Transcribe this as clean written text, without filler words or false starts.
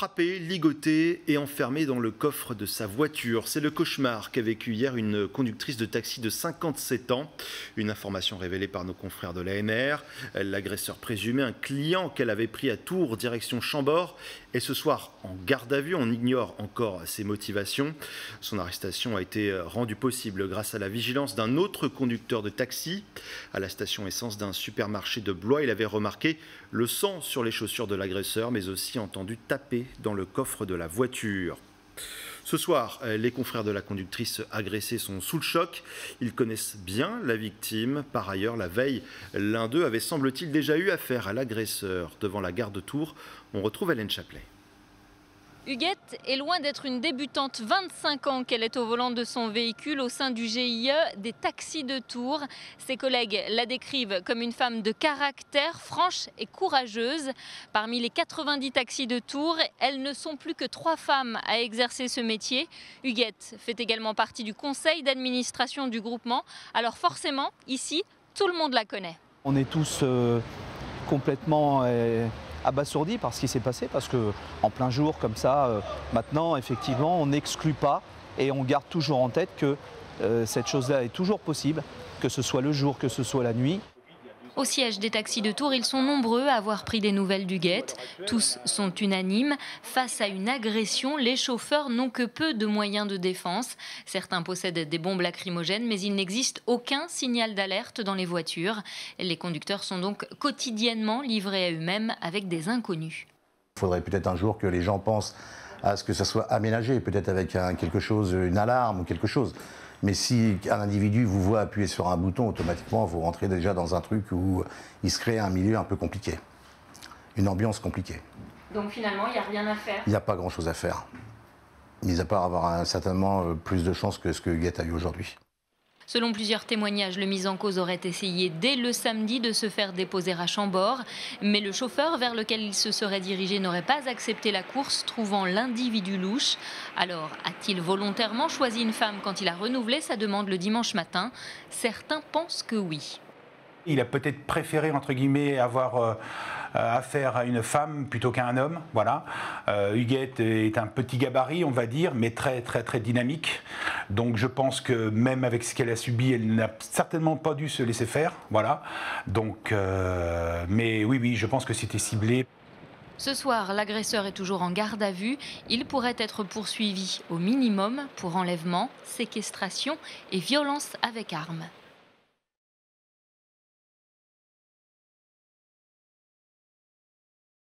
frappé, ligoté et enfermé dans le coffre de sa voiture. C'est le cauchemar qu'a vécu hier une conductrice de taxi de 57 ans. Une information révélée par nos confrères de l'ANR. L'agresseur présumé, un client qu'elle avait pris à Tours, direction Chambord, est ce soir en garde à vue. On ignore encore ses motivations. Son arrestation a été rendue possible grâce à la vigilance d'un autre conducteur de taxi. À la station essence d'un supermarché de Blois, il avait remarqué le sang sur les chaussures de l'agresseur, mais aussi entendu taper dans le coffre de la voiture. Ce soir, les confrères de la conductrice agressée sont sous le choc. Ils connaissent bien la victime. Par ailleurs, la veille, l'un d'eux avait, semble-t-il, déjà eu affaire à l'agresseur. Devant la gare de Tours, on retrouve Hélène Chaplet. Huguette est loin d'être une débutante, 25 ans qu'elle est au volant de son véhicule au sein du GIE des taxis de Tours. Ses collègues la décrivent comme une femme de caractère, franche et courageuse. Parmi les 90 taxis de Tours, elles ne sont plus que 3 femmes à exercer ce métier. Huguette fait également partie du conseil d'administration du groupement. Alors forcément, ici, tout le monde la connaît. On est tous complètement abasourdi par ce qui s'est passé, parce qu'en plein jour comme ça, maintenant effectivement on n'exclut pas et on garde toujours en tête que cette chose-là est toujours possible, que ce soit le jour, que ce soit la nuit. Au siège des taxis de Tours, ils sont nombreux à avoir pris des nouvelles d'Huguette. Tous sont unanimes. Face à une agression, les chauffeurs n'ont que peu de moyens de défense. Certains possèdent des bombes lacrymogènes, mais il n'existe aucun signal d'alerte dans les voitures. Les conducteurs sont donc quotidiennement livrés à eux-mêmes avec des inconnus. Il faudrait peut-être un jour que les gens pensent à ce que ça soit aménagé, peut-être avec quelque chose, une alarme ou quelque chose. Mais si un individu vous voit appuyer sur un bouton, automatiquement, vous rentrez déjà dans un truc où il se crée un milieu un peu compliqué, une ambiance compliquée. Donc finalement, il n'y a rien à faire? Il n'y a pas grand-chose à faire, mis à part avoir certainement plus de chance que ce que Huguette a eu aujourd'hui. Selon plusieurs témoignages, le mis en cause aurait essayé dès le samedi de se faire déposer à Chambord. Mais le chauffeur vers lequel il se serait dirigé n'aurait pas accepté la course, trouvant l'individu louche. Alors, a-t-il volontairement choisi une femme quand il a renouvelé sa demande le dimanche matin? Certains pensent que oui. Il a peut-être préféré, entre guillemets, avoir affaire à une femme plutôt qu'à un homme. Voilà. Huguette est un petit gabarit, on va dire, mais très, très, très dynamique. Donc je pense que même avec ce qu'elle a subi, elle n'a certainement pas dû se laisser faire. Voilà. Donc, mais oui, je pense que c'était ciblé. Ce soir, l'agresseur est toujours en garde à vue. Il pourrait être poursuivi au minimum pour enlèvement, séquestration et violence avec arme.